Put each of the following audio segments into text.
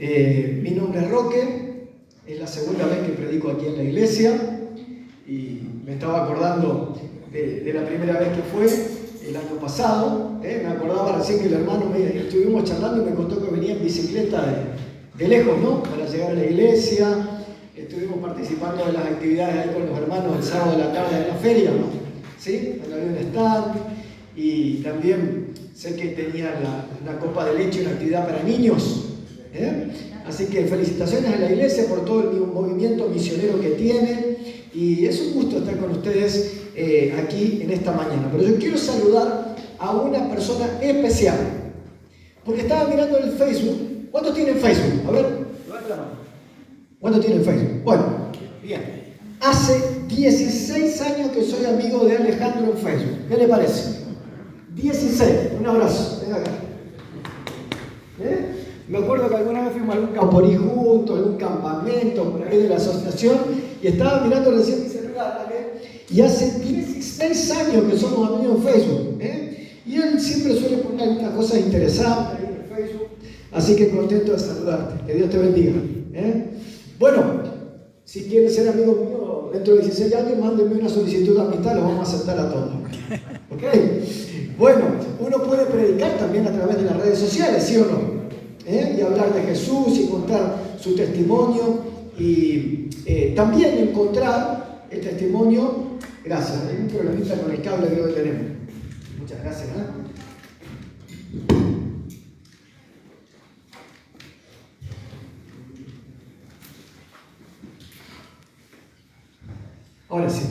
Mi nombre es Roque, es la segunda vez que predico aquí en la iglesia y me estaba acordando de la primera vez que fue el año pasado. Me acordaba recién que el hermano estuvimos charlando y me contó que venía en bicicleta de lejos, ¿no? Para llegar a la iglesia. Estuvimos participando de las actividades ahí con los hermanos el sábado de la tarde de la feria, ¿no? ¿Sí? Donde había un stand y también sé que tenía una copa de leche y una actividad para niños. Así que felicitaciones a la iglesia por todo el movimiento misionero que tiene y es un gusto estar con ustedes aquí en esta mañana. Pero yo quiero saludar a una persona especial porque estaba mirando el Facebook. ¿Cuántos tienen Facebook? A ver, levanta la mano. ¿Cuántos tienen Facebook? Bueno, bien. Hace 16 años que soy amigo de Alejandro en Facebook. ¿Qué le parece? 16. Un abrazo. Venga acá. Me acuerdo que alguna vez fuimos a algún camporí juntos, algún campamento por ahí de la asociación y estaba mirando recién mi celular, y hace 16 años que somos amigos en Facebook. Y él siempre suele poner algunas cosas interesantes ahí en Facebook, así que contento de saludarte. Que Dios te bendiga. Bueno, si quieren ser amigos míos dentro de 16 años, mándenme una solicitud de amistad, los vamos a aceptar a todos. ¿Ok? Bueno, uno puede predicar también a través de las redes sociales, ¿sí o no? Y hablar de Jesús y contar su testimonio y también encontrar el testimonio. Gracias, hay un problemita con el cable que hoy tenemos. Muchas gracias. Ahora sí,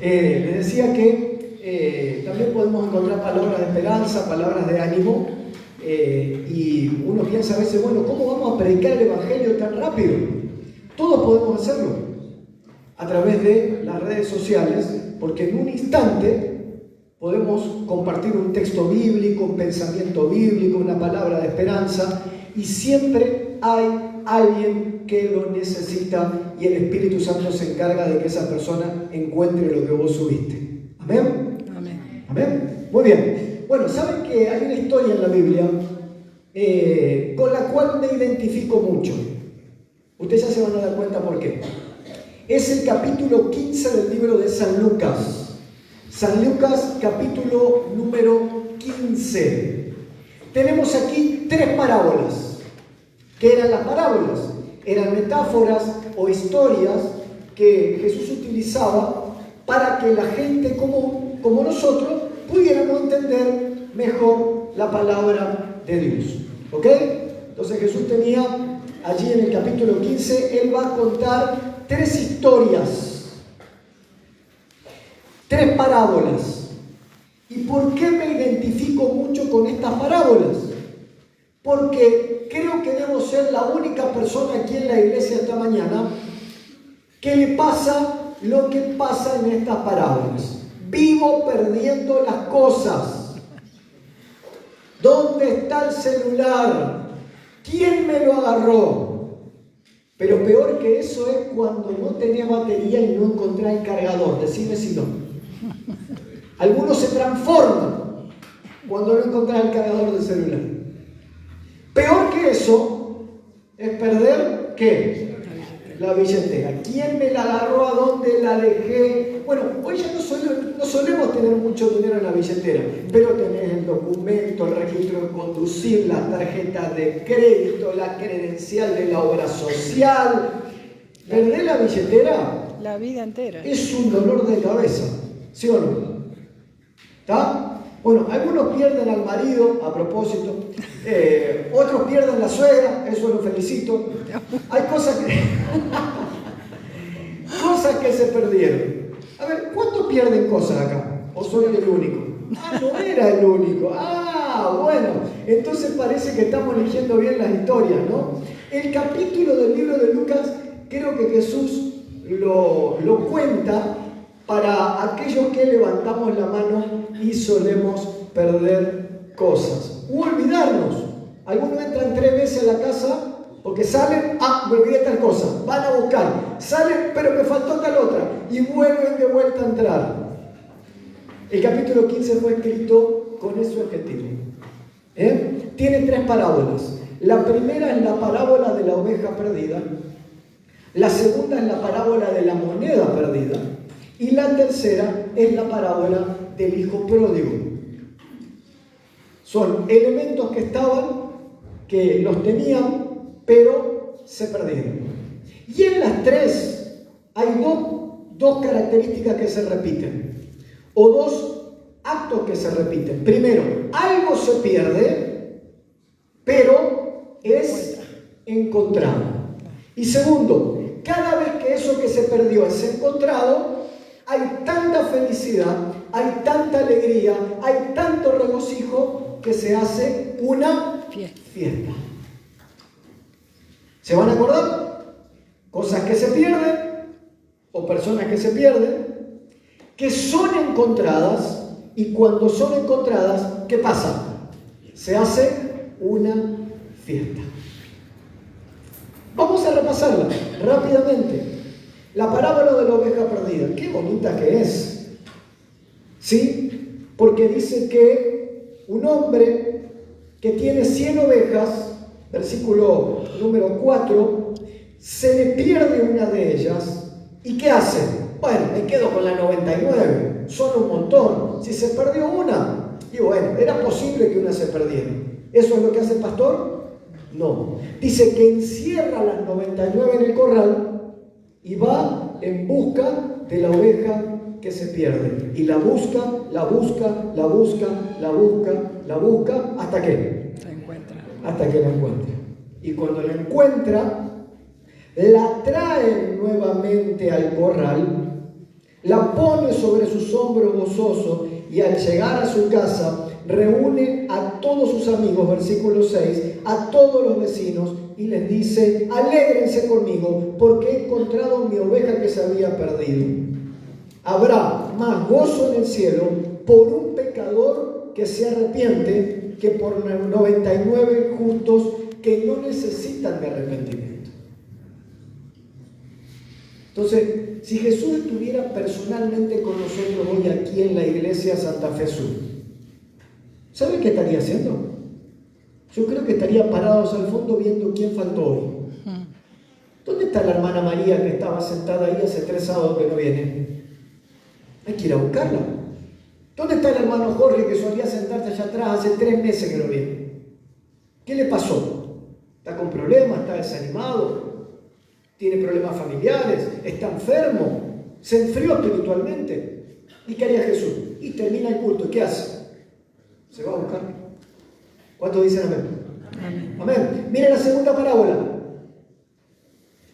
les decía que también podemos encontrar palabras de esperanza, palabras de ánimo. Y uno piensa a veces, bueno, ¿cómo vamos a predicar el Evangelio tan rápido? Todos podemos hacerlo a través de las redes sociales, porque en un instante podemos compartir un texto bíblico, un pensamiento bíblico, una palabra de esperanza, y siempre hay alguien que lo necesita y el Espíritu Santo se encarga de que esa persona encuentre lo que vos subiste. ¿Amén? Amén. ¿Amén? Muy bien. Bueno, saben que hay una historia en la Biblia con la cual me identifico mucho. Ustedes ya se van a dar cuenta por qué. Es el capítulo 15 del libro de San Lucas. San Lucas, capítulo número 15. Tenemos aquí 3 parábolas. ¿Qué eran las parábolas? Eran metáforas o historias que Jesús utilizaba para que la gente común, como nosotros, pudiéramos entender mejor la palabra de Dios. ¿Ok? Entonces Jesús tenía allí en el capítulo 15, Él va a contar 3 historias, 3 parábolas. ¿Y por qué me identifico mucho con estas parábolas? Porque creo que debo ser la única persona aquí en la iglesia esta mañana que le pasa lo que pasa en estas parábolas. Vivo perdiendo las cosas. ¿Dónde está el celular? ¿Quién me lo agarró? Pero peor que eso es cuando no tenés batería y no encontrás el cargador. Decime si no. Algunos se transforman cuando no encontrás el cargador del celular. Peor que eso es perder, ¿qué? La billetera. ¿Quién me la agarró? ¿A dónde la dejé? Bueno, hoy ya no solemos tener mucho dinero en la billetera, pero tenés el documento, el registro de conducir, las tarjetas de crédito, la credencial de la obra social. ¿Perder la billetera? La vida entera. Es un dolor de cabeza, ¿sí o no? ¿Está? Bueno, algunos pierden al marido, a propósito, otros pierden la suegra, eso lo felicito. Hay cosas que se perdieron. A ver, ¿cuántos pierden cosas acá? ¿O soy el único? Ah, no era el único. Ah, bueno, entonces parece que estamos eligiendo bien las historias, ¿no? El capítulo del libro de Lucas, creo que Jesús lo cuenta para aquellos que levantamos la mano y solemos perder cosas u olvidarnos. Algunos entran 3 veces a la casa porque salen, me olvidé tal cosa, van a buscar, salen, pero me faltó tal otra y vuelven de vuelta a entrar. El capítulo 15 fue escrito con ese objetivo. Tiene 3 parábolas. La primera es la parábola de la oveja perdida. La segunda es la parábola de la moneda perdida. Y la tercera es la parábola del hijo pródigo. Son elementos que estaban, que los tenían, pero se perdieron. Y en las tres hay dos características que se repiten, o dos actos que se repiten. Primero, algo se pierde, pero es encontrado. Y segundo, cada vez que eso que se perdió es encontrado, hay tanta felicidad, hay tanta alegría, hay tanto regocijo que se hace una fiesta. ¿Se van a acordar? Cosas que se pierden o personas que se pierden, que son encontradas, y cuando son encontradas, ¿qué pasa? Se hace una fiesta. Vamos a repasarla rápidamente. La parábola de la oveja perdida. Qué bonita que es. ¿Sí? Porque dice que un hombre que tiene 100 ovejas, versículo número 4, se le pierde una de ellas. ¿Y qué hace? Bueno, me quedo con la 99. Son un montón. Si se perdió una, y bueno, era posible que una se perdiera. ¿Eso es lo que hace el pastor? No. Dice que encierra las 99 en el corral y va en busca de la oveja que se pierde. Y la busca, la busca, la busca, la busca, la busca, ¿hasta qué? La encuentra. Hasta que la encuentra. Y cuando la encuentra, la trae nuevamente al corral, la pone sobre sus hombros gozoso, y al llegar a su casa reúne a todos sus amigos, versículo 6, a todos los vecinos, y les dice: alégrense conmigo, porque he encontrado mi oveja que se había perdido. Habrá más gozo en el cielo por un pecador que se arrepiente que por 99 justos que no necesitan de arrepentimiento. Entonces, si Jesús estuviera personalmente con nosotros hoy aquí en la iglesia Santa Fe Sur, ¿saben qué estaría haciendo? Yo creo que estaría parados al fondo viendo quién faltó hoy. ¿Dónde está la hermana María que estaba sentada ahí hace 3 sábados que no viene? Hay que ir a buscarla. ¿Dónde está el hermano Jorge que solía sentarse allá atrás hace 3 meses que no viene? ¿Qué le pasó? ¿Está con problemas? ¿Está desanimado? ¿Tiene problemas familiares? ¿Está enfermo? ¿Se enfrió espiritualmente? ¿Y qué haría Jesús? Y termina el culto. ¿Qué hace? Se va a buscar. ¿Cuántos dicen amén? Amén. Amén. Miren la segunda parábola.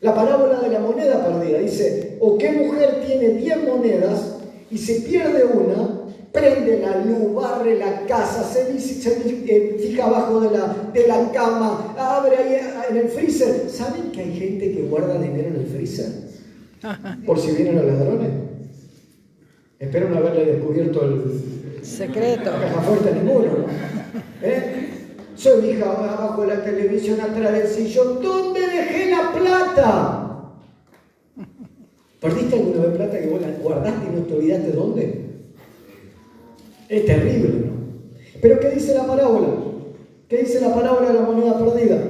La parábola de la moneda perdida. Dice: ¿o qué mujer tiene 10 monedas y se pierde una? Prende la luz, barre la casa, se fija abajo de la cama, abre ahí en el freezer. ¿Saben que hay gente que guarda dinero en el freezer? Por si vienen los ladrones. Espero no haberle descubierto el secreto. La caja fuerte a ninguno, ¿no? Soy mi hija abajo de la televisión, atrás del sillón. ¿Dónde dejé la plata? ¿Perdiste alguna vez plata que vos la guardaste y no te olvidaste dónde? Es terrible, ¿no? Pero ¿qué dice la parábola? ¿Qué dice la parábola de la moneda perdida?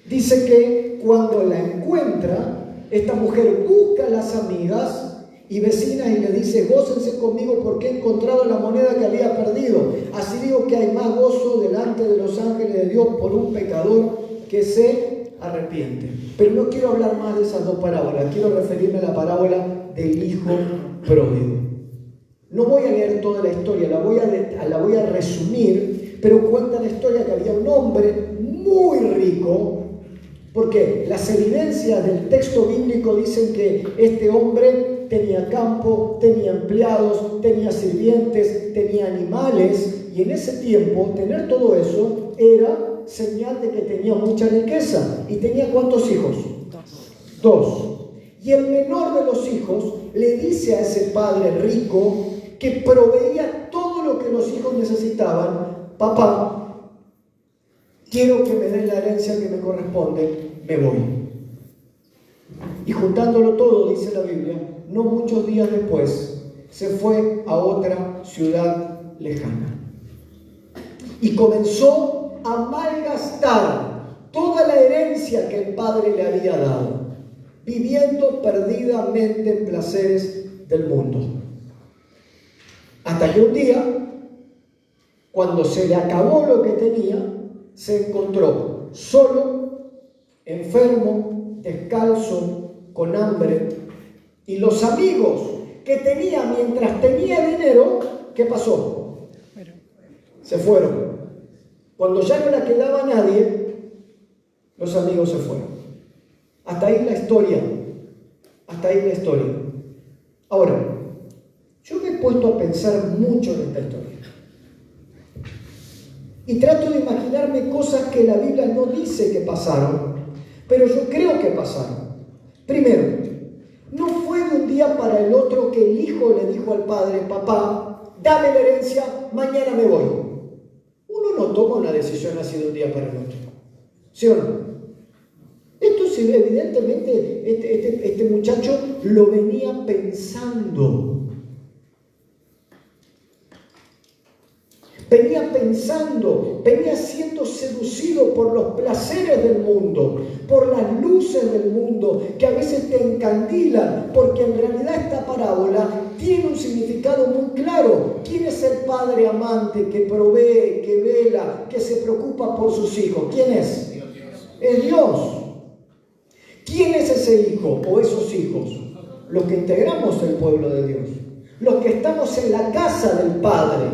Dice que cuando la encuentra, esta mujer busca a las amigas y vecinas y le dice: gócense conmigo porque he encontrado la moneda que había perdido. Así digo que hay más gozo delante de los ángeles de Dios por un pecador que se arrepiente. Pero no quiero hablar más de esas dos parábolas, quiero referirme a la parábola del hijo pródigo. No voy a leer toda la historia, la voy a resumir, pero cuenta la historia que había un hombre muy rico, porque las evidencias del texto bíblico dicen que este hombre tenía campo, tenía empleados, tenía sirvientes, tenía animales, y en ese tiempo tener todo eso era señal de que tenía mucha riqueza. ¿Y tenía cuántos hijos? 2. Y el menor de los hijos le dice a ese padre rico, que proveía todo lo que los hijos necesitaban: papá, quiero que me den la herencia que me corresponde, me voy. Y juntándolo todo, dice la Biblia, no muchos días después, se fue a otra ciudad lejana. Y comenzó a malgastar toda la herencia que el padre le había dado, viviendo perdidamente en placeres del mundo. Hasta que un día, cuando se le acabó lo que tenía, se encontró solo, enfermo, descalzo, con hambre. Y los amigos que tenía mientras tenía dinero, ¿qué pasó? Se fueron. Cuando ya no le quedaba nadie, los amigos se fueron. Hasta ahí la historia. Hasta ahí la historia. Ahora, yo me he puesto a pensar mucho en esta historia. Y trato de imaginarme cosas que la Biblia no dice que pasaron, pero yo creo que pasaron. Primero, no fue de un día para el otro que el hijo le dijo al padre: papá, dame la herencia, mañana me voy. Uno no toma una decisión así de un día para el otro. ¿Sí o no? Esto sí, evidentemente, este muchacho lo venía pensando. Venía siendo seducido por los placeres del mundo, por las luces del mundo, que a veces te encandilan, porque en realidad esta parábola tiene un significado muy claro. ¿Quién es el padre amante que provee, que vela, que se preocupa por sus hijos? ¿Quién es? Dios. Es Dios. ¿Quién es ese hijo o esos hijos? Los que integramos el pueblo de Dios, los que estamos en la casa del Padre.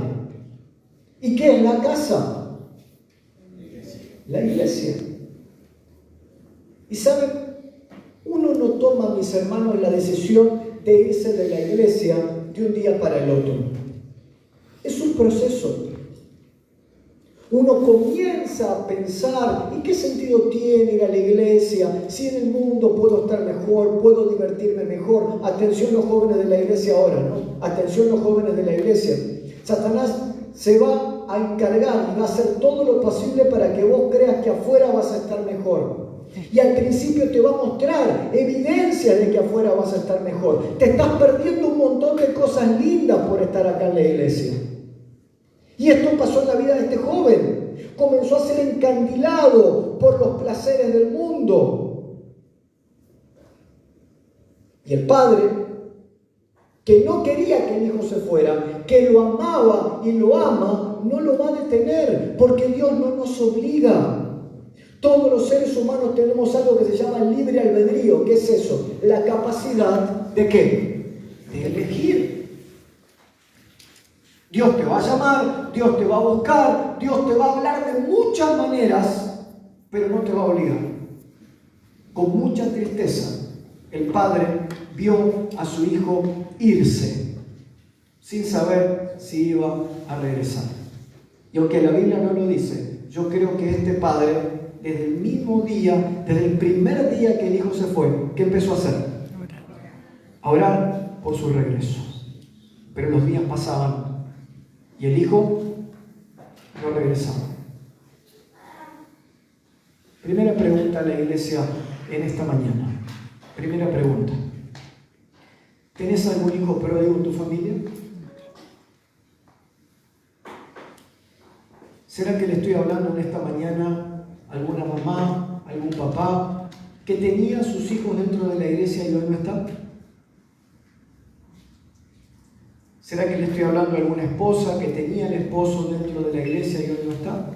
¿Y qué es la casa? La iglesia. Y saben, uno no toma, mis hermanos, la decisión de irse de la iglesia de un día para el otro. Es un proceso. Uno comienza a pensar: ¿y qué sentido tiene ir a la iglesia? Si en el mundo puedo estar mejor, puedo divertirme mejor. Atención los jóvenes de la iglesia ahora, ¿no? Atención los jóvenes de la iglesia. Satanás se va a encargar y va a hacer todo lo posible para que vos creas que afuera vas a estar mejor. Y al principio te va a mostrar evidencia de que afuera vas a estar mejor. Te estás perdiendo un montón de cosas lindas por estar acá en la iglesia. Y esto pasó en la vida de este joven. Comenzó a ser encandilado por los placeres del mundo. Y el padre, que no quería que el hijo se fuera, que lo amaba y lo ama, no lo va a detener, porque Dios no nos obliga. Todos los seres humanos tenemos algo que se llama libre albedrío. ¿Qué es eso? La capacidad ¿de qué? De elegir. Dios te va a llamar, Dios te va a buscar, Dios te va a hablar de muchas maneras, pero no te va a obligar. Con mucha tristeza, el padre vio a su hijo irse, sin saber si iba a regresar. Y aunque la Biblia no lo dice, yo creo que este padre, desde el mismo día, desde el primer día que el hijo se fue, ¿qué empezó a hacer? A orar por su regreso. Pero los días pasaban y el hijo no regresaba. Primera pregunta a la iglesia en esta mañana. Primera pregunta. ¿Tenés algún hijo pródigo en tu familia? ¿Será que le estoy hablando en esta mañana a alguna mamá, algún papá que tenía a sus hijos dentro de la iglesia y hoy no está? ¿Será que le estoy hablando a alguna esposa que tenía al esposo dentro de la iglesia y hoy no está?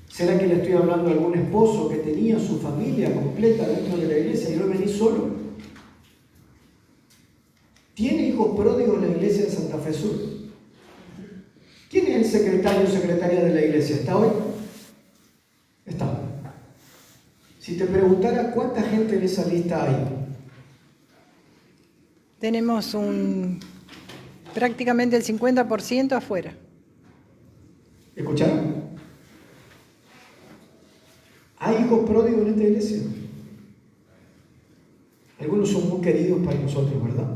¿Será que le estoy hablando a algún esposo que tenía su familia completa dentro de la iglesia y hoy venís solo? ¿Tiene hijos pródigos en la iglesia de Santa Fe Sur? ¿Quién es el secretario o secretaria de la iglesia? ¿Está hoy? Está. Si te preguntara cuánta gente en esa lista hay. Tenemos prácticamente el 50% afuera. ¿Escucharon? ¿Hay hijos pródigos en esta iglesia? Algunos son muy queridos para nosotros, ¿verdad?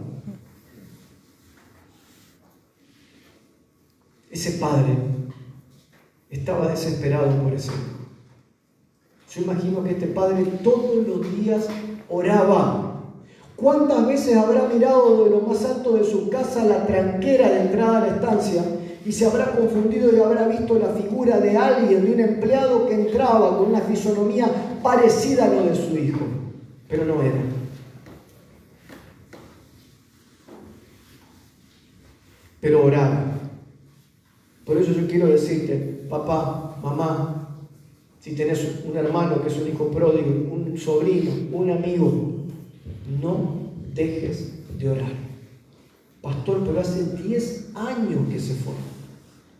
Ese padre estaba desesperado por ese hijo. Yo imagino que este padre todos los días oraba. ¿Cuántas veces habrá mirado de lo más alto de su casa la tranquera de entrada a la estancia y se habrá confundido y habrá visto la figura de alguien, de un empleado que entraba con una fisonomía parecida a lo de su hijo, pero no era. Pero oraba. Por eso yo quiero decirte, papá, mamá, si tenés un hermano que es un hijo pródigo, un sobrino, un amigo, no dejes de orar. Pastor, pero hace 10 años que se fue.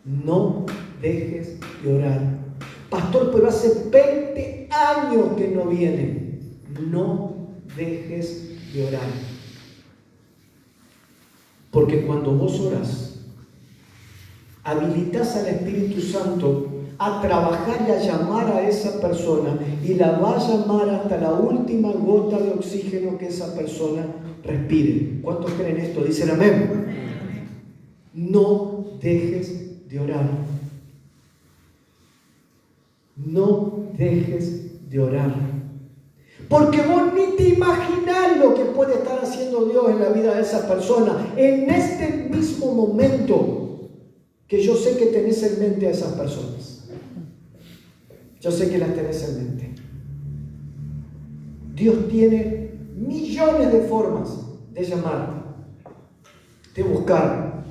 No dejes de orar. Pastor, pero hace 20 años que no viene. No dejes de orar. Porque cuando vos orás, habilitás al Espíritu Santo a trabajar y a llamar a esa persona y la va a llamar hasta la última gota de oxígeno que esa persona respire. ¿Cuántos creen esto? Dicen amén. No dejes de orar. No dejes de orar. Porque vos ni te imaginás lo que puede estar haciendo Dios en la vida de esa persona en este mismo momento que yo sé que tenés en mente a esas personas. Yo sé que las tenés en mente. Dios tiene millones de formas de llamar, de buscar,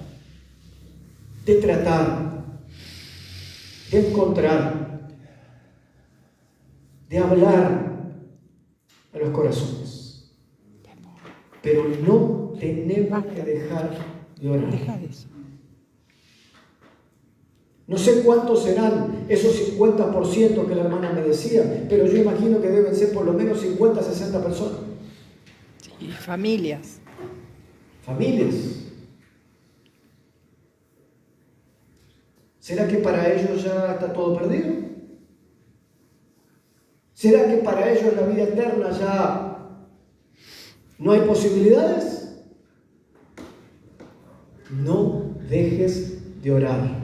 de tratar, de encontrar, de hablar a los corazones. Pero no tenemos que dejar de orar. Deja de eso. No sé cuántos serán esos 50% que la hermana me decía, pero yo imagino que deben ser por lo menos 50, 60 personas. Y familias. Familias. ¿Será que para ellos ya está todo perdido? ¿Será que para ellos la vida eterna ya no hay posibilidades? No dejes de orar.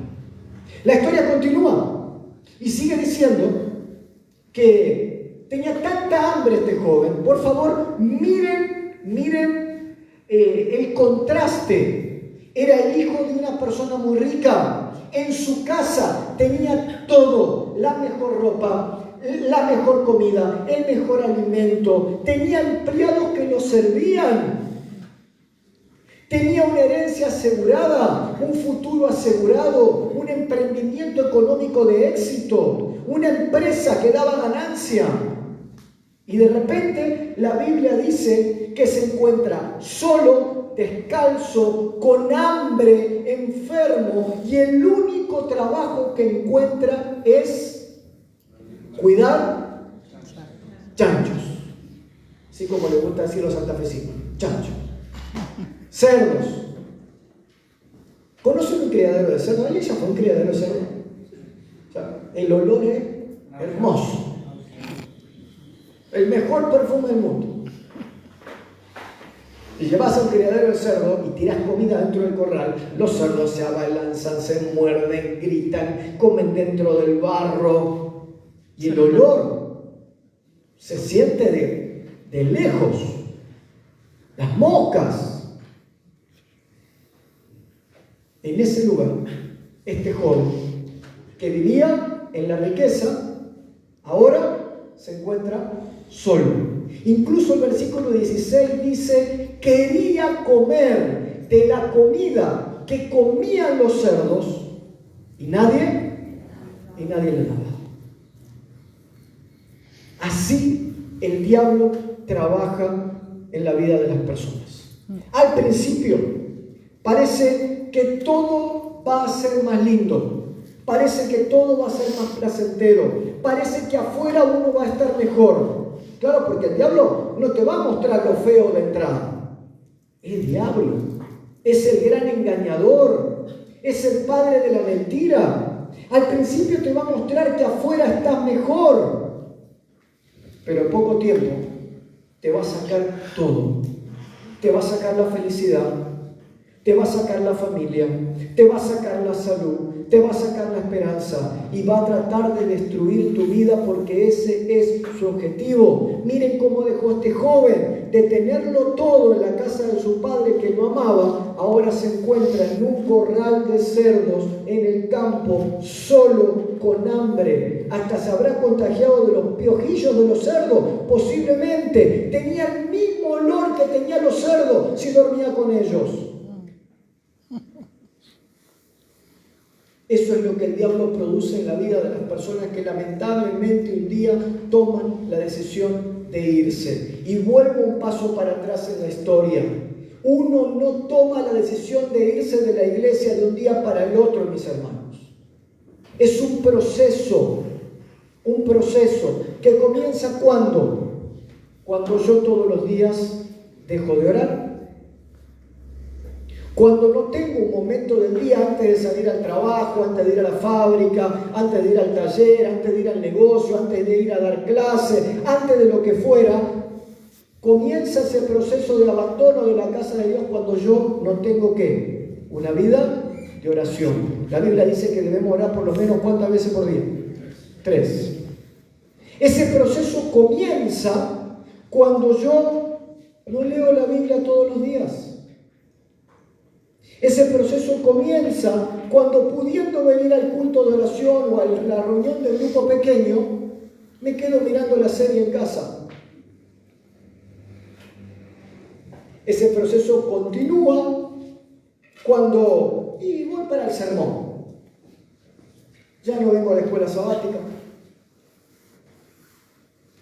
La historia continúa y sigue diciendo que tenía tanta hambre este joven. Por favor, miren el contraste. Era el hijo de una persona muy rica. En su casa tenía todo, la mejor ropa, la mejor comida, el mejor alimento. Tenía empleados que lo servían. Tenía una herencia asegurada, un futuro asegurado, un emprendimiento económico de éxito, una empresa que daba ganancia. Y de repente la Biblia dice que se encuentra solo, descalzo, con hambre, enfermo, y el único trabajo que encuentra es cuidar chanchos. Así como le gusta decir los santafesinos, chanchos. Cerdos. ¿Conocen un criadero de cerdo? ¿Alguien ya fue un criadero de cerdo? O sea, el olor es hermoso. El mejor perfume del mundo. Y llevas a un criadero de cerdo y tiras comida dentro del corral, los cerdos se abalanzan, se muerden, gritan, comen dentro del barro. Y el olor se siente de lejos. Las moscas. En ese lugar, este joven que vivía en la riqueza, ahora se encuentra solo. Incluso el versículo 16 dice, quería comer de la comida que comían los cerdos y nadie le daba. Así el diablo trabaja en la vida de las personas. Al principio parece que todo va a ser más lindo, parece que todo va a ser más placentero, parece que afuera uno va a estar mejor. Claro, porque el diablo no te va a mostrar lo feo de entrada. El diablo es el gran engañador, es el padre de la mentira. Al principio te va a mostrar que afuera estás mejor, pero en poco tiempo te va a sacar todo. Te va a sacar la felicidad, te va a sacar la familia, te va a sacar la salud, te va a sacar la esperanza y va a tratar de destruir tu vida porque ese es su objetivo. Miren cómo dejó este joven de tenerlo todo en la casa de su padre que lo amaba, ahora se encuentra en un corral de cerdos en el campo, solo, con hambre. Hasta se habrá contagiado de los piojillos de los cerdos, posiblemente. Tenía el mismo olor que tenían los cerdos si dormía con ellos. Eso es lo que el diablo produce en la vida de las personas que lamentablemente un día toman la decisión de irse. Y vuelvo un paso para atrás en la historia. Uno no toma la decisión de irse de la iglesia de un día para el otro, mis hermanos. Es un proceso que comienza cuando yo todos los días dejo de orar. Cuando no tengo un momento del día antes de salir al trabajo, antes de ir a la fábrica, antes de ir al taller, antes de ir al negocio, antes de ir a dar clase, antes de lo que fuera, comienza ese proceso de abandono de la casa de Dios cuando yo no tengo ¿qué? Una vida de oración. La Biblia dice que debemos orar por lo menos ¿cuántas veces por día? 3. Ese proceso comienza cuando yo no leo la Biblia todos los días. Ese proceso comienza cuando, pudiendo venir al culto de oración o a la reunión del grupo pequeño, me quedo mirando la serie en casa. Ese proceso continúa cuando voy para el sermón. Ya no vengo a la escuela sabática.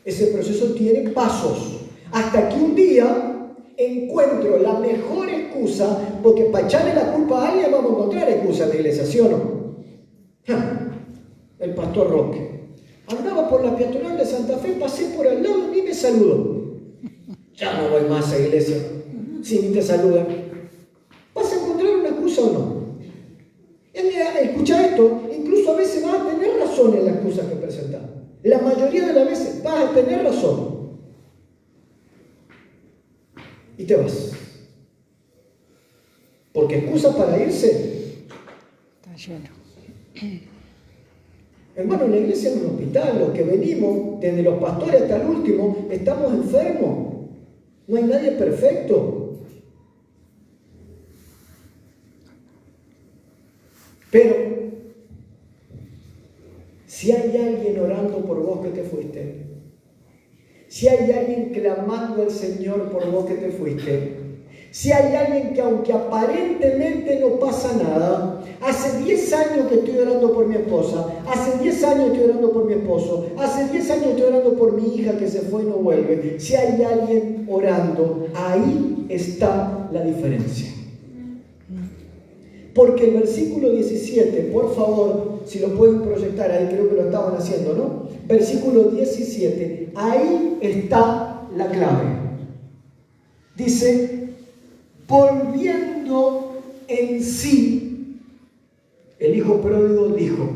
Ese proceso tiene pasos. Hasta que un día encuentro la mejor excusa, porque para echarle la culpa a alguien vamos a encontrar excusa en la iglesia, ¿sí o no? El pastor Roque. Andaba por la peatonal de Santa Fe, pasé por al lado y ni me saludó. Ya no voy más a la iglesia, si ni te saludan. ¿Vas a encontrar una excusa o no? Escucha esto, incluso a veces vas a tener razón en la excusa que presentas. La mayoría de las veces vas a tener razón. Y te vas. Porque excusa para irse está lleno. Hermano, en la iglesia es un hospital. Los que venimos, desde los pastores hasta el último, estamos enfermos. No hay nadie perfecto. Pero si hay alguien orando por vos que te fuiste, si hay alguien clamando al Señor por vos que te fuiste, si hay alguien que aunque aparentemente no pasa nada, hace 10 años que estoy orando por mi esposa, hace 10 años estoy orando por mi esposo, hace 10 años estoy orando por mi hija que se fue y no vuelve, si hay alguien orando, ahí está la diferencia. Porque el versículo 17, por favor, si lo pueden proyectar ahí, creo que lo estaban haciendo, ¿no? Versículo 17, ahí está la clave. Dice, volviendo en sí, el hijo pródigo dijo,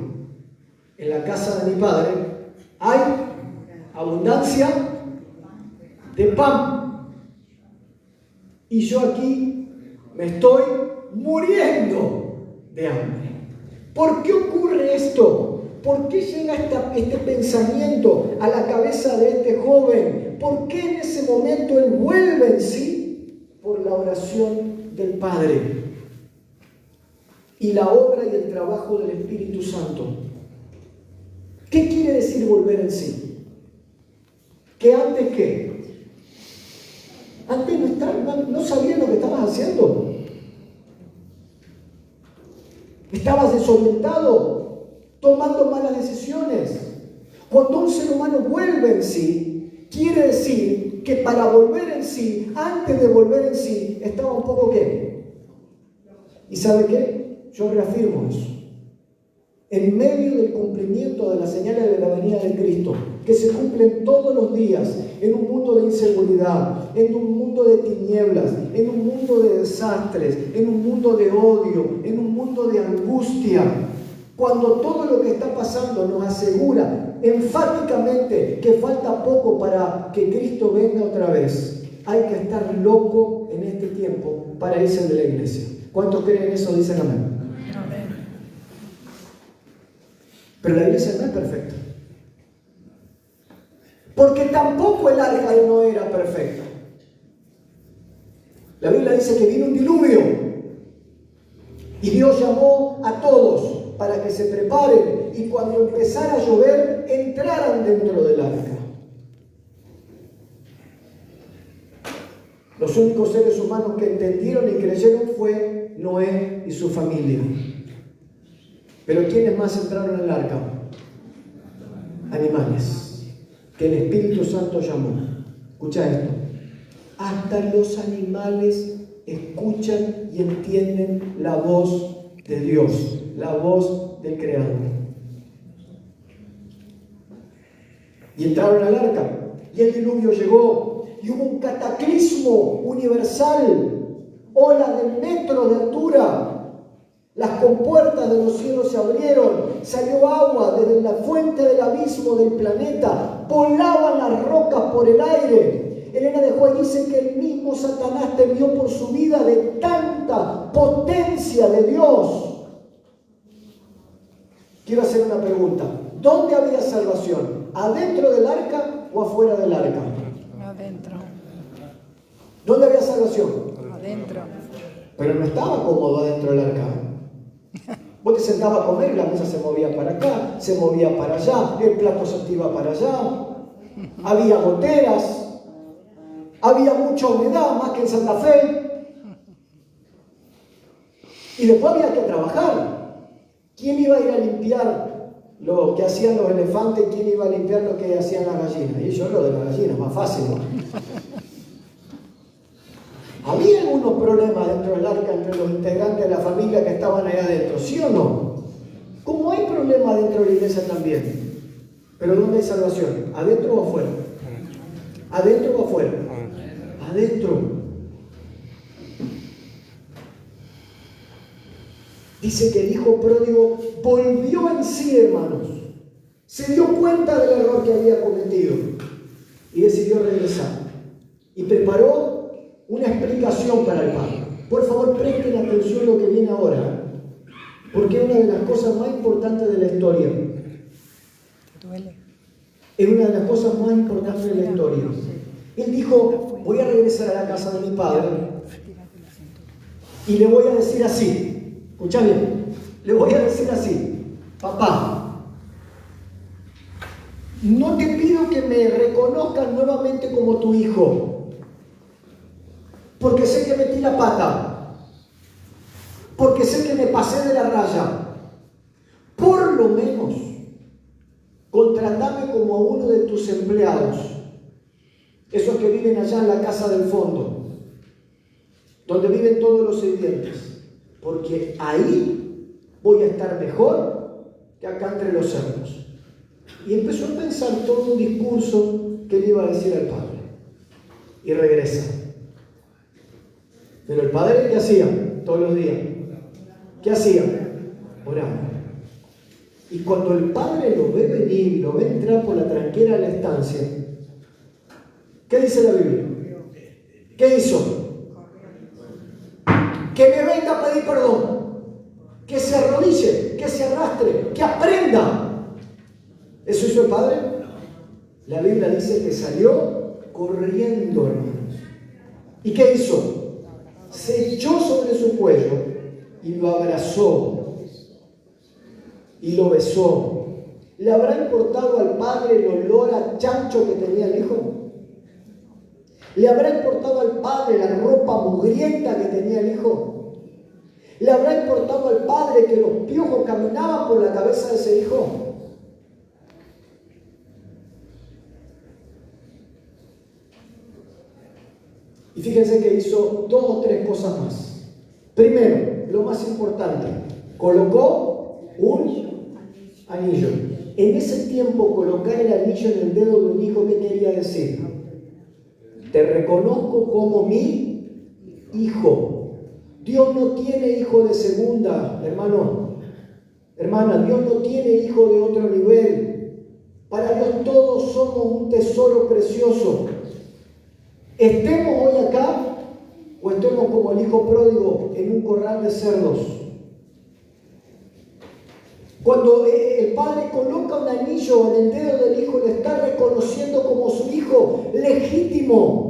en la casa de mi padre hay abundancia de pan. Y yo aquí me estoy muriendo de hambre. ¿Por qué ocurre esto? ¿Por qué llega este pensamiento a la cabeza de este joven? ¿Por qué en ese momento él vuelve en sí? Por la oración del Padre y la obra y el trabajo del Espíritu Santo. ¿Qué quiere decir volver en sí? ¿Que antes qué? Antes no sabías lo que estabas haciendo. Estabas desorientado, tomando malas decisiones. Cuando un ser humano vuelve en sí, quiere decir que para volver en sí, antes de volver en sí, estaba un poco ¿qué? ¿Y sabe qué? Yo reafirmo eso. En medio del cumplimiento de las señales de la venida de Cristo, que se cumplen todos los días, en un mundo de inseguridad, en un mundo de tinieblas, en un mundo de desastres, en un mundo de odio, en un mundo de angustia, cuando todo lo que está pasando nos asegura enfáticamente que falta poco para que Cristo venga otra vez, hay que estar loco en este tiempo para irse de la iglesia. ¿Cuántos creen eso? Dicen amén. Pero la iglesia no es perfecta. Porque tampoco el arca de Noé era perfecta. La Biblia dice que vino un diluvio y Dios llamó a todos para que se preparen y cuando empezara a llover entraran dentro del arca. Los únicos seres humanos que entendieron y creyeron fue Noé y su familia. Pero ¿quiénes más entraron en el arca? Animales, que el Espíritu Santo llamó. Escucha esto. Hasta los animales escuchan y entienden la voz de Dios, la voz del Creador. Y entraron al arca, y el diluvio llegó, y hubo un cataclismo universal, olas de metros de altura. Las compuertas de los cielos se abrieron, salió agua desde la fuente del abismo del planeta, volaban las rocas por el aire. Elena de White dice que el mismo Satanás temió por su vida de tanta potencia de Dios. Quiero hacer una pregunta. ¿Dónde había salvación? ¿Adentro del arca o afuera del arca? Adentro. ¿Dónde había salvación? Adentro. Pero no estaba cómodo adentro del arca. Vos te sentabas a comer y la mesa se movía para acá, se movía para allá, el plato se iba para allá, había goteras, había mucha humedad, más que en Santa Fe. Y después había que trabajar. ¿Quién iba a ir a limpiar lo que hacían los elefantes? ¿Quién iba a limpiar lo que hacían las gallinas? Y yo lo de las gallinas, más fácil, ¿no? Había algunos problemas dentro del arca entre los integrantes de la familia que estaban ahí adentro, ¿sí o no? Como hay problemas dentro de la iglesia también. Pero ¿dónde hay salvación? ¿Adentro o afuera? ¿Adentro o afuera? Adentro. Dice que el hijo pródigo volvió en sí, hermanos. Se dio cuenta del error que había cometido y decidió regresar. Y preparó una explicación para el padre. Por favor, presten atención a lo que viene ahora, porque es una de las cosas más importantes de la historia. Duele. Es una de las cosas más importantes de la historia. Él dijo, voy a regresar a la casa de mi padre y le voy a decir así. Escucha bien, le voy a decir así. Papá, no te pido que me reconozcas nuevamente como tu hijo, porque sé que metí la pata, porque sé que me pasé de la raya. Por lo menos, contratame como a uno de tus empleados, esos que viven allá en la casa del fondo, donde viven todos los sirvientes, porque ahí voy a estar mejor que acá entre los cerdos. Y empezó a pensar todo un discurso que le iba a decir al padre. Y regresa. Pero el padre, ¿qué hacía todos los días? ¿Qué hacía? Oraba. Y cuando el padre lo ve venir, lo ve entrar por la tranquera de la estancia, ¿qué dice la Biblia? ¿Qué hizo? Que me venga a pedir perdón, que se arrodille, que se arrastre, que aprenda. ¿Eso hizo el padre? La Biblia dice que salió corriendo, hermanos. ¿Y qué hizo? Se echó sobre su cuello y lo abrazó y lo besó. ¿Le habrá importado al padre el olor a chancho que tenía el hijo? ¿Le habrá importado al padre la ropa mugrienta que tenía el hijo? ¿Le habrá importado al padre que los piojos caminaban por la cabeza de ese hijo? Y fíjense que hizo 2 o 3 cosas más. Primero, lo más importante, colocó un anillo. En ese tiempo, colocar el anillo en el dedo de un hijo, ¿qué quería decir? Te reconozco como mi hijo. Dios no tiene hijo de segunda, hermano. Hermana, Dios no tiene hijo de otro nivel. Para Dios todos somos un tesoro precioso. Estemos hoy acá o estemos como el hijo pródigo en un corral de cerdos. Cuando el padre coloca un anillo en el dedo del hijo, le está reconociendo como su hijo legítimo.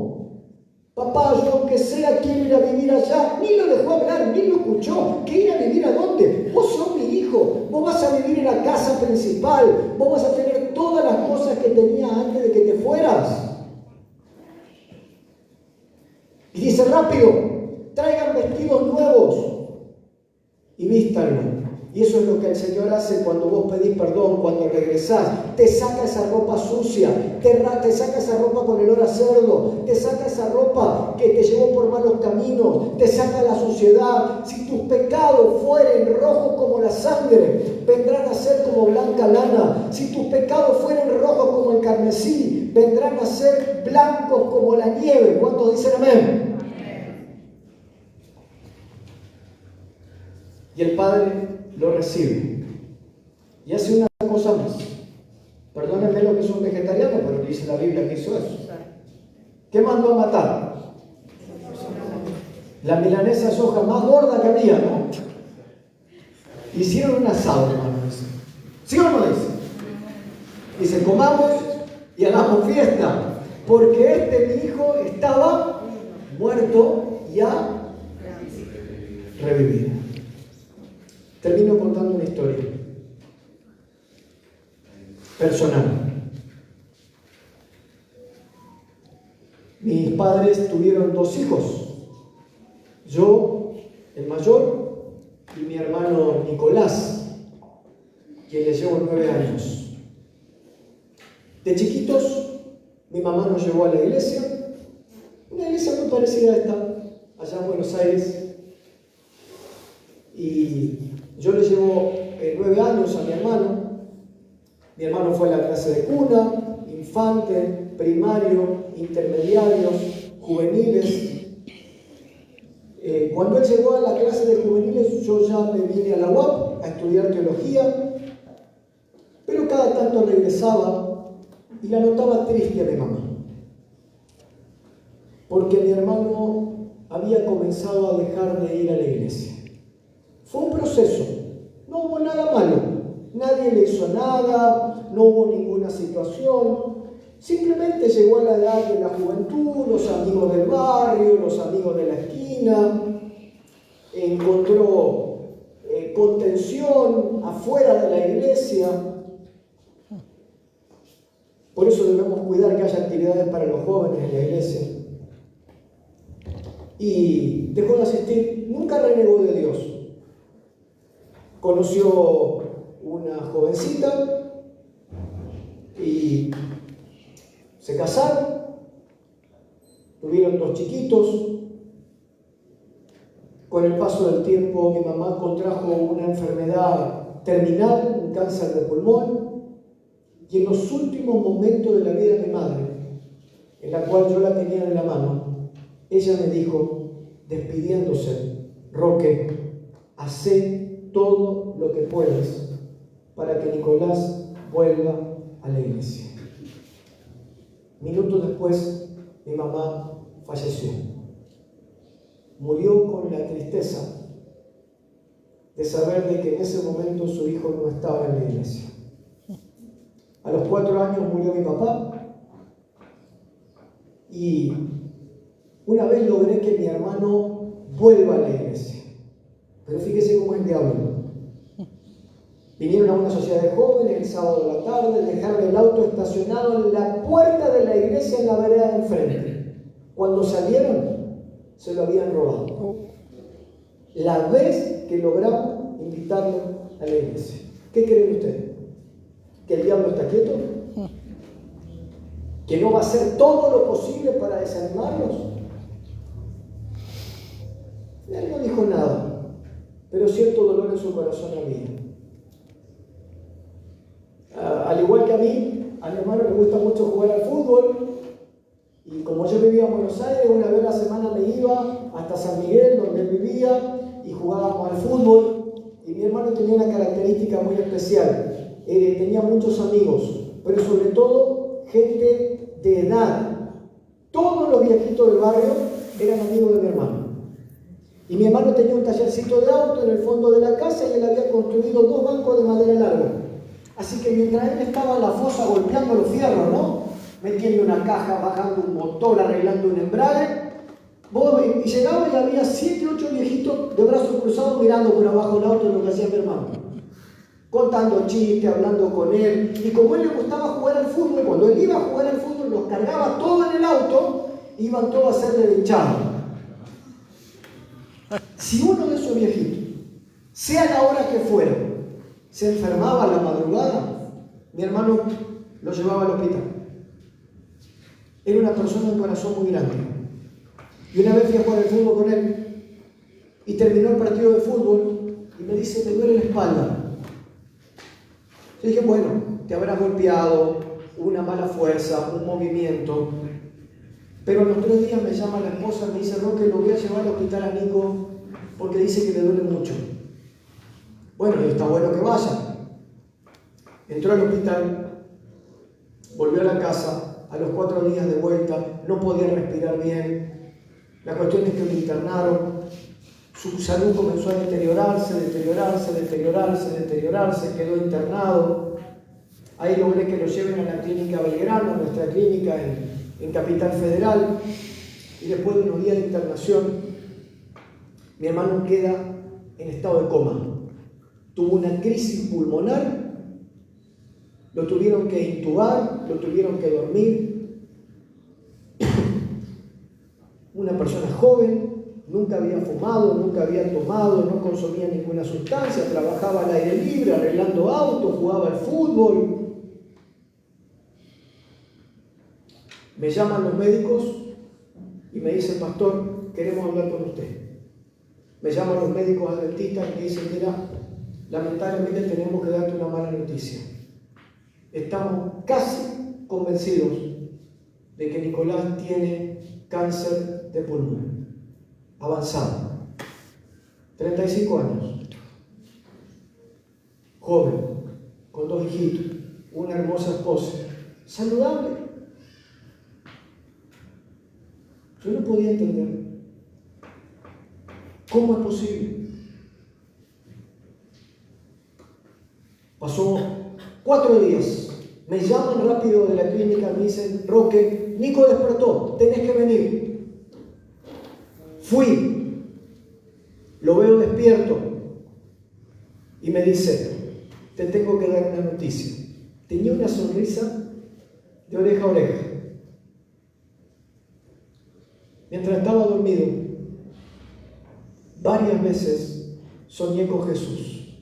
Papá, yo aunque sea quiero ir a vivir allá, ni lo dejó hablar, ni lo escuchó. ¿Qué ir a vivir a dónde? Vos sos mi hijo, vos vas a vivir en la casa principal, vos vas a tener todas las cosas que tenías antes de que te fueras. Y dice rápido, traigan vestidos nuevos y vístanlo. Y eso es lo que el Señor hace cuando vos pedís perdón, cuando regresás. Te saca esa ropa sucia, te saca esa ropa con olor a cerdo, te saca esa ropa que te llevó por malos caminos, te saca la suciedad. Si tus pecados fueren rojos como la sangre, vendrán a ser como blanca lana. Si tus pecados fueren rojos como el carmesí, vendrán a ser blancos como la nieve. ¿Cuántos dicen amén? Y el Padre lo recibe y hace una cosa más. Perdónenme los que son vegetarianos, pero dice la Biblia que hizo eso. ¿Qué mandó a matar? La milanesa de soja más gorda que había, ¿no? Hicieron un asado, hermano. ¿Sí o no dice? Dice, comamos y hagamos fiesta, porque mi hijo estaba muerto y ha revivido. Termino contando una historia personal. Mis padres tuvieron 2 hijos, yo, el mayor, y mi hermano Nicolás, quien le llevo 9 años. De chiquitos, mi mamá nos llevó a la iglesia, una iglesia muy parecida a esta, allá en Buenos Aires, y yo le llevo 9 años a mi hermano. Mi hermano fue a la clase de cuna, infante, primario, intermediarios, juveniles. Cuando él llegó a la clase de juveniles, yo ya me vine a la UAP a estudiar teología, pero cada tanto regresaba y la notaba triste a mi mamá, porque mi hermano había comenzado a dejar de ir a la iglesia. Fue un proceso, no hubo nada malo, nadie le hizo nada, no hubo ninguna situación, simplemente llegó a la edad de la juventud, los amigos del barrio, los amigos de la esquina, encontró contención afuera de la iglesia. Por eso debemos cuidar que haya actividades para los jóvenes en la iglesia. Y dejó de asistir, nunca renegó de Dios. Conoció una jovencita y se casaron, tuvieron 2 chiquitos. Con el paso del tiempo, mi mamá contrajo una enfermedad terminal, un cáncer de pulmón, y en los últimos momentos de la vida de mi madre, en la cual yo la tenía de la mano, ella me dijo, despidiéndose, Roque, hacé todo lo que puedas para que Nicolás vuelva a la iglesia. Minutos después, mi mamá falleció. Murió con la tristeza de saber de que en ese momento su hijo no estaba en la iglesia. A los 4 años murió mi papá y una vez logré que mi hermano vuelva a la iglesia. Pero fíjese cómo es el diablo. Vinieron a una sociedad de jóvenes el sábado de la tarde, dejaron el auto estacionado en la puerta de la iglesia en la vereda de enfrente. Cuando salieron, se lo habían robado. La vez que logramos invitarlo a la iglesia. ¿Qué creen ustedes? ¿Que el diablo está quieto? ¿Que no va a hacer todo lo posible para desanimarlos? Él no dijo nada, pero cierto dolor en su corazón había. Al igual que a mí, a mi hermano le gusta mucho jugar al fútbol, y como yo vivía en Buenos Aires, una vez a la semana me iba hasta San Miguel, donde él vivía, y jugábamos al fútbol. Y mi hermano tenía una característica muy especial, tenía muchos amigos, pero sobre todo gente de edad. Todos los viejitos del barrio eran amigos de mi hermano. Y mi hermano tenía un tallercito de auto en el fondo de la casa y él había construido 2 bancos de madera largo. Así que mientras él estaba en la fosa golpeando los fierros, ¿no? Metiendo una caja, bajando un motor, arreglando un embrague, y llegaba y había 7, 8 viejitos de brazos cruzados mirando por abajo el auto lo que hacía mi hermano. Contando chistes, hablando con él. Y como a él le gustaba jugar al fútbol, cuando él iba a jugar al fútbol, los cargaba todo en el auto, iban todos a hacerle hinchado. Si uno de esos viejitos, sea la hora que fuera, se enfermaba a la madrugada, mi hermano lo llevaba al hospital. Era una persona de corazón muy grande. Y una vez fui a jugar al fútbol con él y terminó el partido de fútbol y me dice, me duele la espalda. Yo dije, bueno, te habrás golpeado, una mala fuerza, un movimiento. Pero a los 3 días me llama la esposa y me dice, Roque, lo voy a llevar al hospital a Nico porque dice que le duele mucho. Bueno, y está bueno que vaya. Entró al hospital, volvió a la casa, a los 4 días de vuelta, no podía respirar bien. La cuestión es que lo internaron, su salud comenzó a deteriorarse, quedó internado. Ahí logré que lo lleven a la clínica Belgrano, nuestra clínica en Capital Federal, y después de unos días de internación, mi hermano queda en estado de coma. Tuvo una crisis pulmonar, lo tuvieron que intubar, lo tuvieron que dormir. Una persona joven, nunca había fumado, nunca había tomado, no consumía ninguna sustancia, trabajaba al aire libre, arreglando autos, jugaba al fútbol. Me llaman los médicos y me dicen, pastor, queremos hablar con usted. Me llaman los médicos adventistas y me dicen, mira, lamentablemente tenemos que darte una mala noticia. Estamos casi convencidos de que Nicolás tiene cáncer de pulmón avanzado, 35 años, joven, con 2 hijitos, una hermosa esposa, saludable. Yo no podía entender cómo es posible. Pasó 4 días, me llaman rápido de la clínica, me dicen, Roque, Nico despertó, tenés que venir. Fui, lo veo despierto y me dice, te tengo que dar una noticia. Tenía una sonrisa de oreja a oreja. Mientras estaba dormido, varias veces soñé con Jesús.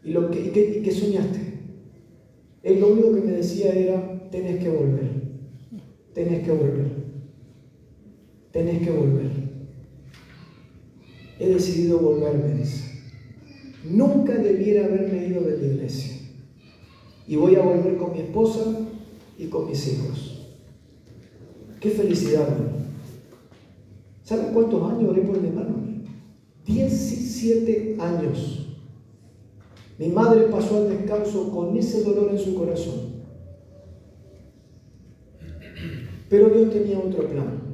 ¿Y qué soñaste? Él lo único que me decía era, tenés que volver, tenés que volver. Tenés que volver. He decidido volver, me dice. Nunca debiera haberme ido de la iglesia. Y voy a volver con mi esposa y con mis hijos. ¡Qué felicidad, hermano! ¿Saben cuántos años oré por mi hermano? 17 años. Mi madre pasó al descanso con ese dolor en su corazón. Pero Dios tenía otro plan.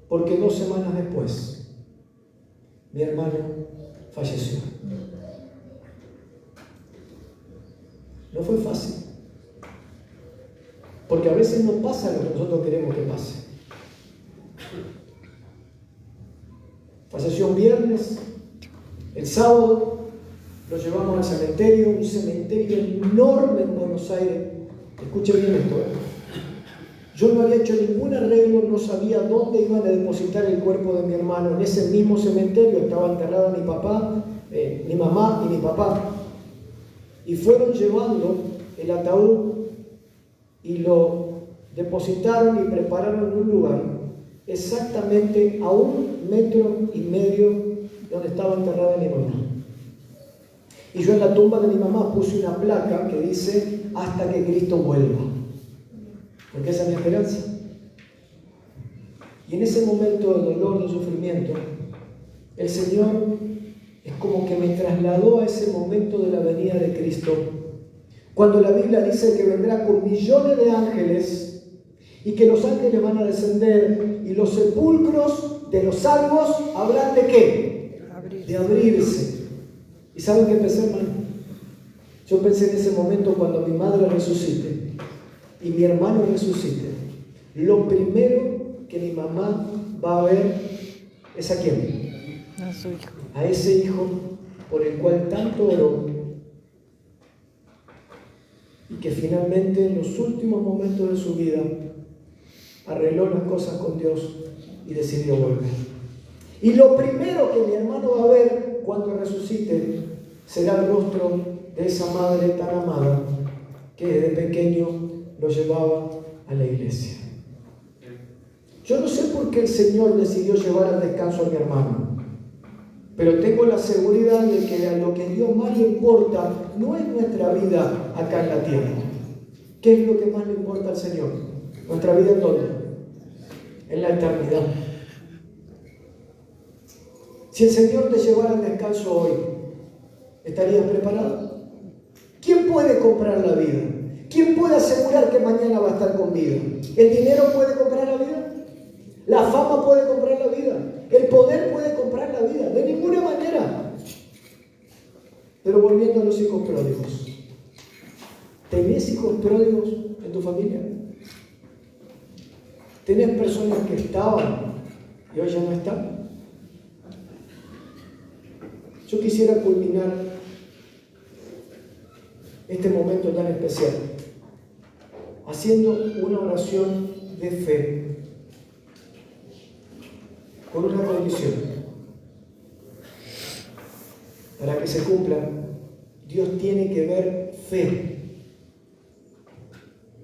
Porque 2 semanas después, mi hermano falleció. No fue fácil. Porque a veces no pasa lo que nosotros queremos que pase. Falleció un viernes, el sábado lo llevamos al cementerio, un cementerio enorme en Buenos Aires. Escuchen bien esto, Yo no había hecho ningún arreglo, no sabía dónde iban a depositar el cuerpo de mi hermano. En ese mismo cementerio estaba enterrada mi papá, mi mamá y mi papá. Y fueron llevando el ataúd y lo depositaron y prepararon en un lugar exactamente a 1,5 metros donde estaba enterrada mi mamá. Y yo en la tumba de mi mamá puse una placa que dice, hasta que Cristo vuelva. Porque esa es mi esperanza. Y en ese momento de dolor, de sufrimiento, el Señor es como que me trasladó a ese momento de la venida de Cristo. Cuando la Biblia dice que vendrá con millones de ángeles y que los ángeles van a descender y los sepulcros de los salvos habrán de ¿qué? De abrirse. ¿Y saben qué pensé, hermano? Yo pensé en ese momento cuando mi madre resucite y mi hermano resucite, lo primero que mi mamá va a ver es ¿a quién? A su hijo. A ese hijo por el cual tanto oró y que finalmente en los últimos momentos de su vida arregló las cosas con Dios y decidió volver. Y lo primero que mi hermano va a ver cuando resucite será el rostro de esa madre tan amada que desde pequeño lo llevaba a la iglesia. Yo no sé por qué el Señor decidió llevar al descanso a mi hermano, pero tengo la seguridad de que a lo que a Dios más le importa no es nuestra vida acá en la tierra. ¿Qué es lo que más le importa al Señor? ¿Nuestra vida en dónde? En la eternidad. Si el Señor te llevara al descanso hoy, ¿estarías preparado? ¿Quién puede comprar la vida? ¿Quién puede asegurar que mañana va a estar con vida? ¿El dinero puede comprar la vida? ¿La fama puede comprar la vida? ¿El poder puede comprar la vida? De ninguna manera. Pero volviendo a los hijos pródigos. ¿Tenés hijos pródigos en tu familia? ¿Tenés personas que estaban y hoy ya no están? Yo quisiera culminar este momento tan especial haciendo una oración de fe con una condición. Para que se cumpla, Dios tiene que ver fe.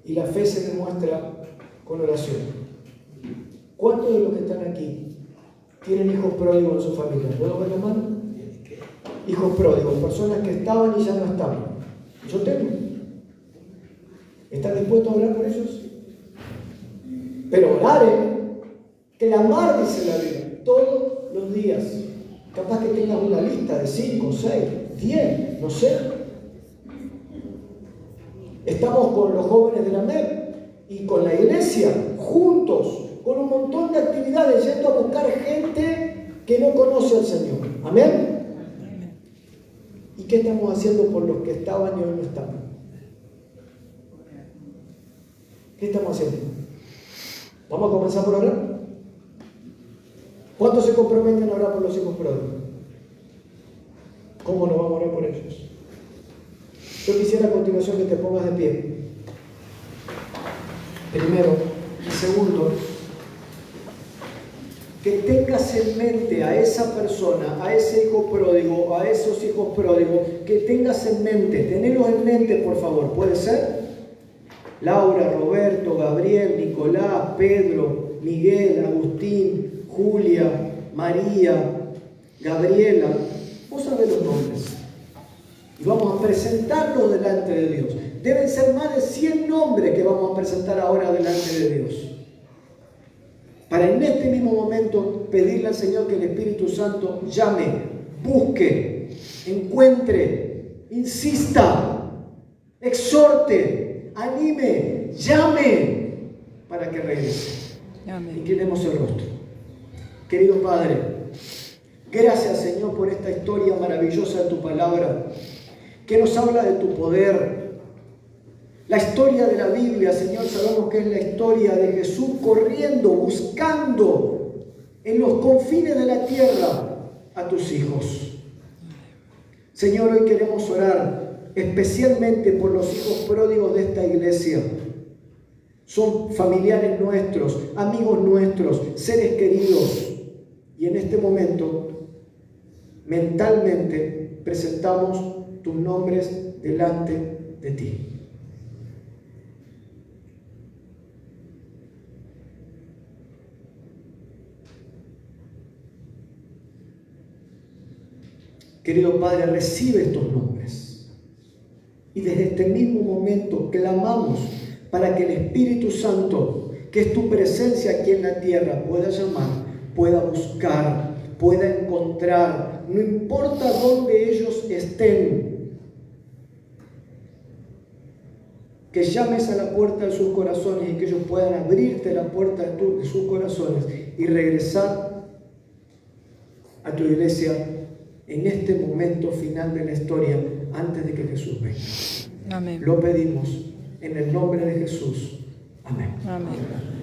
Y la fe se demuestra con oración. ¿Cuántos de los que están aquí tienen hijos pródigos en su familia? ¿Puedo ver la mano? Hijos pródigos, personas que estaban y ya no estaban. Yo tengo. ¿Están dispuestos a orar por ellos? Pero orar, clamar, dice la Biblia, todos los días. Capaz que tengas una lista de 5, 6, 10, no sé. Estamos con los jóvenes de la MEP y con la iglesia, juntos, con un montón de actividades, yendo a buscar gente que no conoce al Señor. ¿Amén? ¿Y qué estamos haciendo por los que estaban y hoy no están? ¿Qué estamos haciendo? ¿Vamos a comenzar por orar? ¿Cuántos se comprometen a orar por los hijos pródigos? ¿Cómo no vamos a orar por ellos? Yo quisiera a continuación que te pongas de pie. Primero. Y segundo, que tengas en mente a esa persona, a ese hijo pródigo, a esos hijos pródigos, que tengas en mente, tenerlos en mente, por favor. ¿Puede ser? Laura, Roberto, Gabriel, Nicolás, Pedro, Miguel, Agustín, Julia, María, Gabriela. Vos sabés los nombres. Y vamos a presentarlos delante de Dios. Deben ser más de 100 nombres que vamos a presentar ahora delante de Dios. Para en este mismo momento pedirle al Señor que el Espíritu Santo llame, busque, encuentre, insista, exhorte, anime, llame para que regrese. Amén. Inclinemos el rostro. Querido Padre, gracias, Señor, por esta historia maravillosa de tu palabra, que nos habla de tu poder. La historia de la Biblia, Señor, sabemos que es la historia de Jesús corriendo, buscando en los confines de la tierra a tus hijos. Señor, hoy queremos orar especialmente por los hijos pródigos de esta iglesia. Son familiares nuestros, amigos nuestros, seres queridos. Y en este momento, mentalmente, presentamos tus nombres delante de ti. Querido Padre, recibe estos nombres. Y desde este mismo momento clamamos para que el Espíritu Santo, que es tu presencia aquí en la tierra, pueda llamar, pueda buscar, pueda encontrar, no importa dónde ellos estén. que llames a la puerta de sus corazones y que ellos puedan abrirte la puerta de sus corazones y regresar a tu iglesia en este momento final de la historia antes de que Jesús venga. Amén. Lo pedimos en el nombre de Jesús. Amén. Amén.